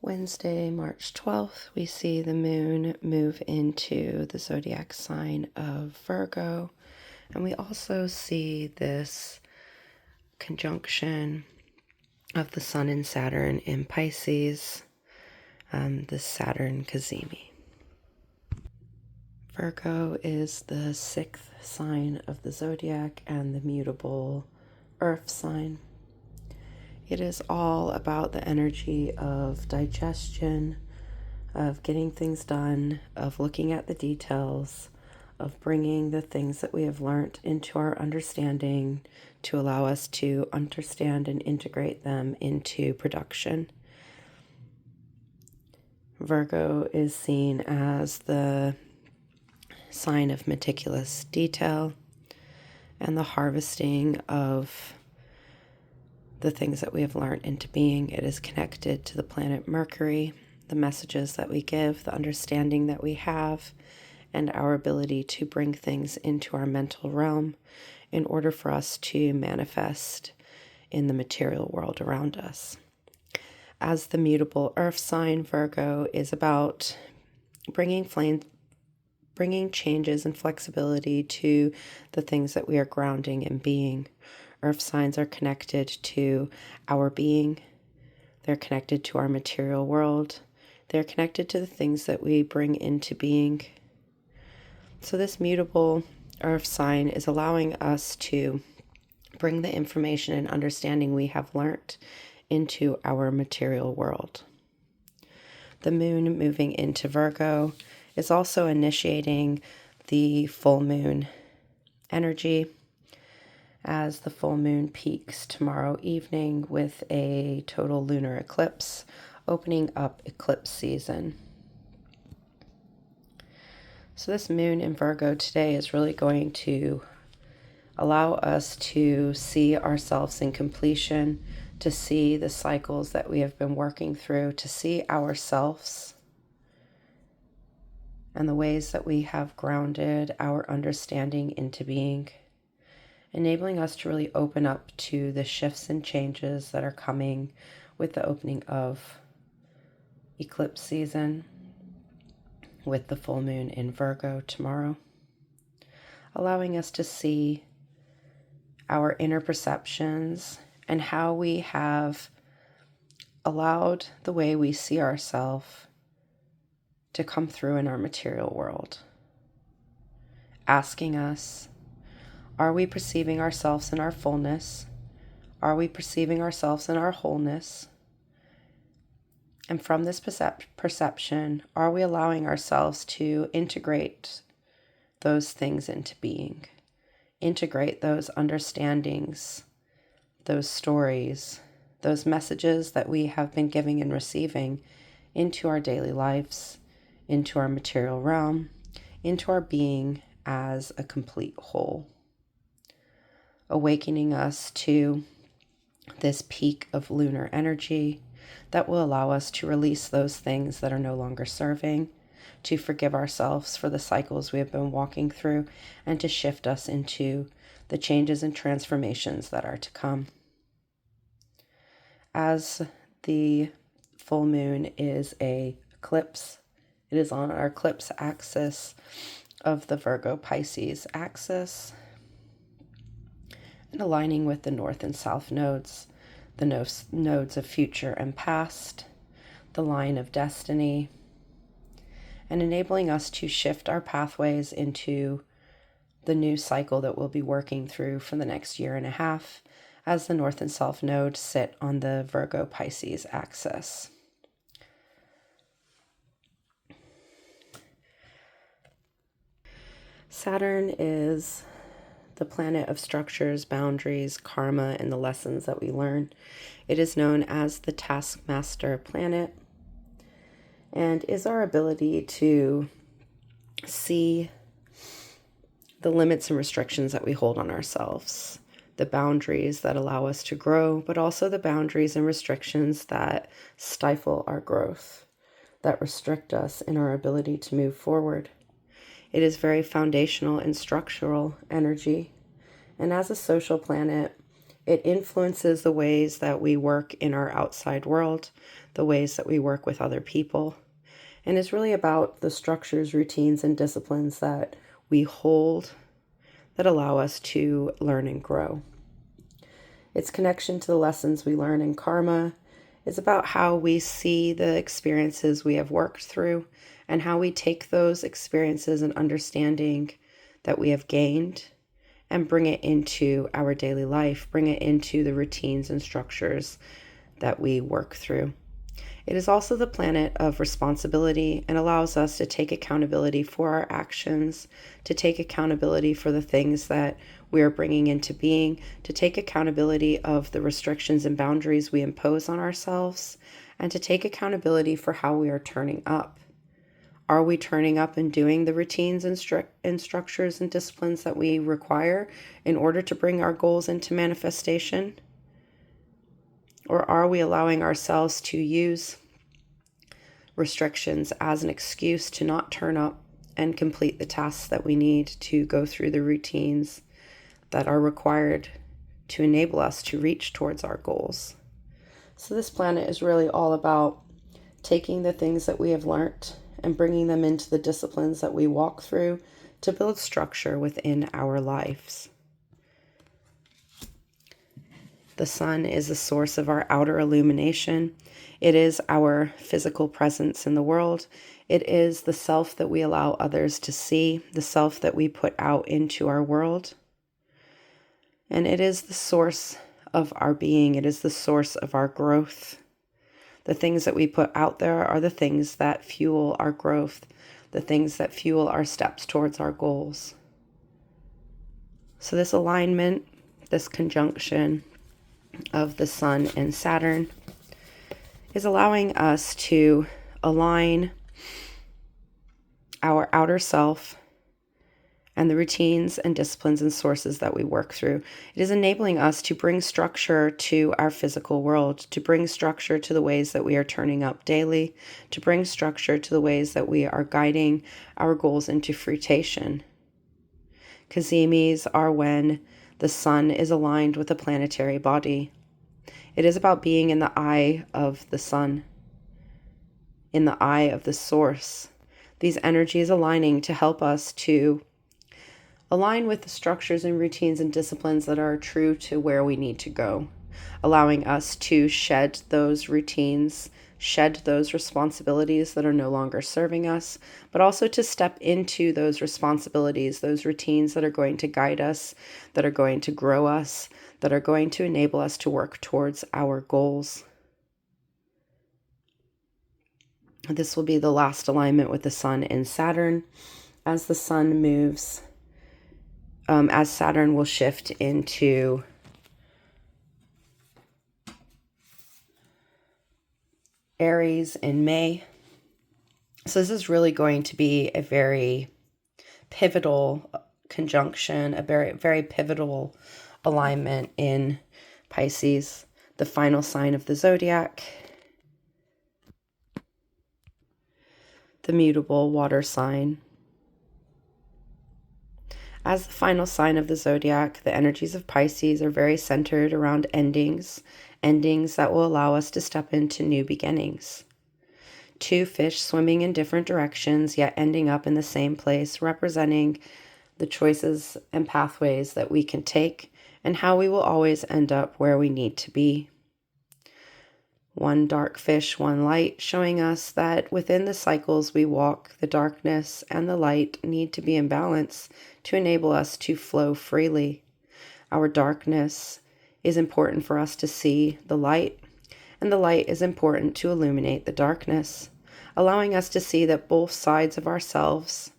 Wednesday, March 12th, we see the moon move into the zodiac sign of Virgo. And we also see this conjunction of the Sun and Saturn in Pisces, the Saturn Cazimi. Virgo is the sixth sign of the zodiac and the mutable earth sign. It is all about the energy of digestion, of getting things done, of looking at the details, of bringing the things that we have learned into our understanding to allow us to understand and integrate them into production. Virgo is seen as the sign of meticulous detail and the harvesting of the things that we have learned into being. It is connected to the planet Mercury, the messages that we give, the understanding that we have, and our ability to bring things into our mental realm in order for us to manifest in the material world around us. As the mutable earth sign, Virgo is about bringing changes and flexibility to the things that we are grounding and being. Earth signs are connected to our being. They're connected to our material world. They're connected to the things that we bring into being. So this mutable earth sign is allowing us to bring the information and understanding we have learnt into our material world. The moon moving into Virgo is also initiating the full moon energy, as the full moon peaks tomorrow evening with a total lunar eclipse, opening up eclipse season. So this moon in Virgo today is really going to allow us to see ourselves in completion, to see the cycles that we have been working through, to see ourselves and the ways that we have grounded our understanding into being, enabling us to really open up to the shifts and changes that are coming with the opening of eclipse season, with the full moon in Virgo tomorrow, allowing us to see our inner perceptions and how we have allowed the way we see ourselves to come through in our material world. Asking us, are we perceiving ourselves in our fullness? Are we perceiving ourselves in our wholeness? And from this perception, are we allowing ourselves to integrate those things into being? Integrate those understandings, those stories, those messages that we have been giving and receiving into our daily lives, into our material realm, into our being as a complete whole. Awakening us to this peak of lunar energy that will allow us to release those things that are no longer serving, to forgive ourselves for the cycles we have been walking through, and to shift us into the changes and transformations that are to come. As the full moon is an eclipse, it is on our eclipse axis of the Virgo Pisces axis, and aligning with the north and south nodes, the nodes of future and past, the line of destiny, and enabling us to shift our pathways into the new cycle that we'll be working through for the next year and a half, as the north and south nodes sit on the Virgo Pisces axis. Saturn is the planet of structures, boundaries, karma, and the lessons that we learn. It is known as the taskmaster planet, and is our ability to see the limits and restrictions that we hold on ourselves, the boundaries that allow us to grow, but also the boundaries and restrictions that stifle our growth, that restrict us in our ability to move forward. It is very foundational and structural energy. And as a social planet, It influences the ways that we work in our outside world, the ways that we work with other people. And it's really about the structures, routines, and disciplines that we hold that allow us to learn and grow. Its connection to the lessons we learn in karma is about how we see the experiences we have worked through and how we take those experiences and understanding that we have gained and bring it into our daily life, bring it into the routines and structures that we work through. It is also the planet of responsibility and allows us to take accountability for our actions, to take accountability for the things that we are bringing into being, to take accountability of the restrictions and boundaries we impose on ourselves, and to take accountability for how we are turning up. Are we turning up and doing the routines and structures and disciplines that we require in order to bring our goals into manifestation? Or are we allowing ourselves to use restrictions as an excuse to not turn up and complete the tasks that we need to go through the routines that are required to enable us to reach towards our goals? So this planet is really all about taking the things that we have learned and bringing them into the disciplines that we walk through to build structure within our lives. The sun is the source of our outer illumination. It is our physical presence in the world. It is the self that we allow others to see, the self that we put out into our world. And it is the source of our being. It is the source of our growth. The things that we put out there are the things that fuel our growth, the things that fuel our steps towards our goals. So this alignment, this conjunction of the Sun and Saturn is allowing us to align our outer self and the routines and disciplines and sources that we work through. It is enabling us to bring structure to our physical world, to bring structure to the ways that we are turning up daily, to bring structure to the ways that we are guiding our goals into fruition. Cazimis are when the sun is aligned with a planetary body. It is about being in the eye of the sun, in the eye of the source. These energies aligning to help us to align with the structures and routines and disciplines that are true to where we need to go, allowing us to shed those routines, shed those responsibilities that are no longer serving us, but also to step into those responsibilities, those routines that are going to guide us, that are going to grow us, that are going to enable us to work towards our goals. This will be the last alignment with the Sun and Saturn. As the Sun moves, as Saturn will shift into Aries in May. So this is really going to be a very pivotal conjunction, a very, very pivotal alignment in Pisces, the final sign of the Zodiac, the mutable water sign. As the final sign of the Zodiac, the energies of Pisces are very centered around endings that will allow us to step into new beginnings. Two fish swimming in different directions, yet ending up in the same place, representing the choices and pathways that we can take and how we will always end up where we need to be. One dark fish, one light, showing us that within the cycles we walk, the darkness and the light need to be in balance to enable us to flow freely. Our darkness is important for us to see the light, and the light is important to illuminate the darkness, allowing us to see that both sides of ourselves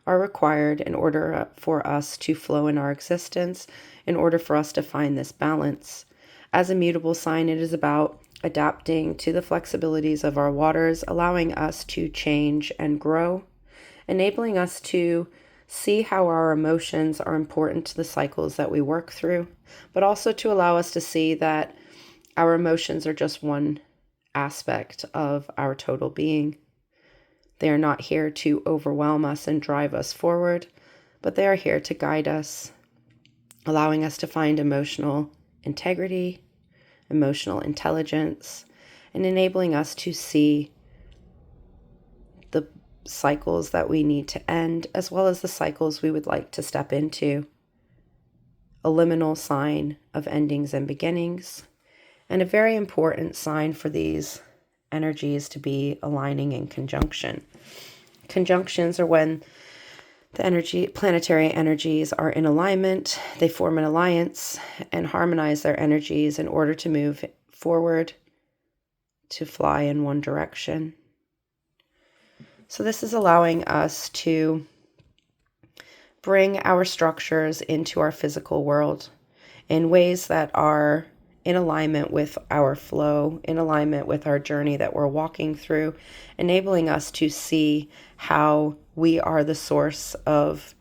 are required in order for us to flow in our existence, in order for us to find this balance. As a mutable sign, it is about adapting to the flexibilities of our waters, allowing us to change and grow, enabling us to see how our emotions are important to the cycles that we work through, but also to allow us to see that our emotions are just one aspect of our total being. They are not here to overwhelm us and drive us forward, but they are here to guide us, allowing us to find emotional integrity, emotional intelligence, and enabling us to see the cycles that we need to end, as well as the cycles we would like to step into. A liminal sign of endings and beginnings, and a very important sign for these energies to be aligning in conjunction. Conjunctions are when the planetary energies are in alignment. They form an alliance and harmonize their energies in order to move forward, to fly in one direction. So this is allowing us to bring our structures into our physical world in ways that are in alignment with our flow, in alignment with our journey that we're walking through, enabling us to see how we are the source of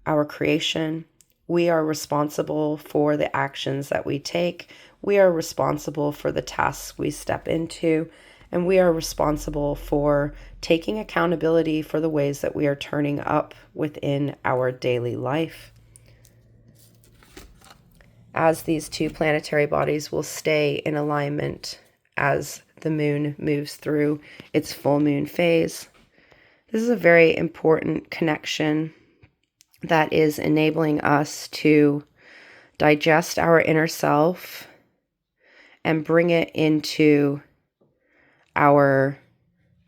our creation. We are responsible for the actions that we take. We are responsible for the tasks we step into. And we are responsible for taking accountability for the ways that we are turning up within our daily life. As these two planetary bodies will stay in alignment as the moon moves through its full moon phase. This is a very important connection that is enabling us to digest our inner self and bring it into our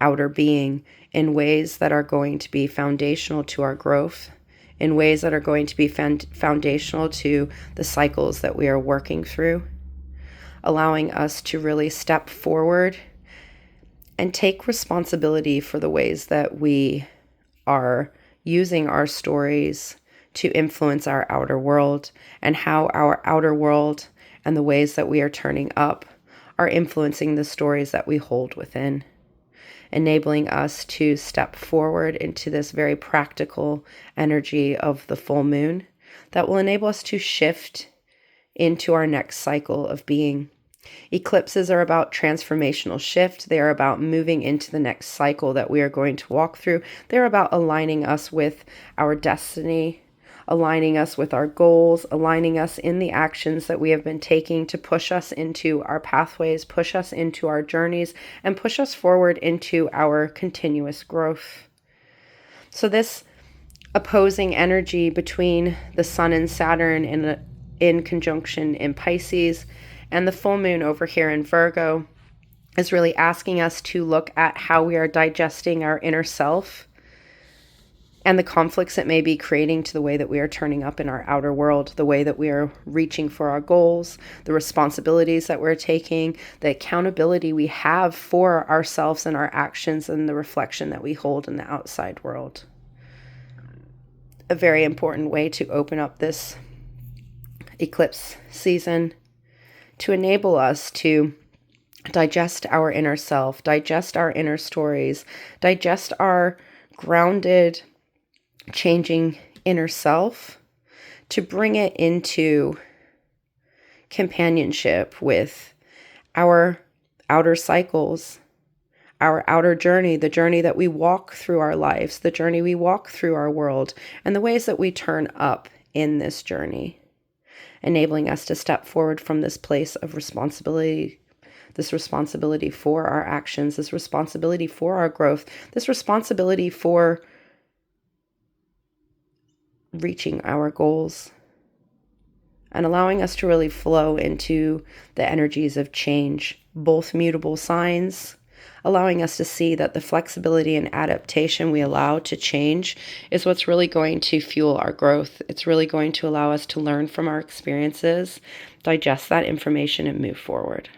outer being in ways that are going to be foundational to our growth, in ways that are going to be foundational to the cycles that we are working through, allowing us to really step forward and take responsibility for the ways that we are using our stories to influence our outer world, and how our outer world and the ways that we are turning up are influencing the stories that we hold within, enabling us to step forward into this very practical energy of the full moon that will enable us to shift into our next cycle of being. Eclipses are about transformational shift. They are about moving into the next cycle that we are going to walk through. They're about aligning us with our destiny, aligning us with our goals, aligning us in the actions that we have been taking to push us into our pathways, push us into our journeys, and push us forward into our continuous growth. So this opposing energy between the Sun and Saturn in conjunction in Pisces and the full moon over here in Virgo is really asking us to look at how we are digesting our inner self and the conflicts it may be creating to the way that we are turning up in our outer world, the way that we are reaching for our goals, the responsibilities that we're taking, the accountability we have for ourselves and our actions, and the reflection that we hold in the outside world. A very important way to open up this eclipse season to enable us to digest our inner self, digest our inner stories, digest our grounded, changing inner self, to bring it into companionship with our outer cycles, our outer journey, the journey that we walk through our lives, the journey we walk through our world, and the ways that we turn up in this journey, enabling us to step forward from this place of responsibility, this responsibility for our actions, this responsibility for our growth, this responsibility for reaching our goals, and allowing us to really flow into the energies of change, both mutable signs, allowing us to see that the flexibility and adaptation we allow to change is what's really going to fuel our growth. It's really going to allow us to learn from our experiences, digest that information, and move forward.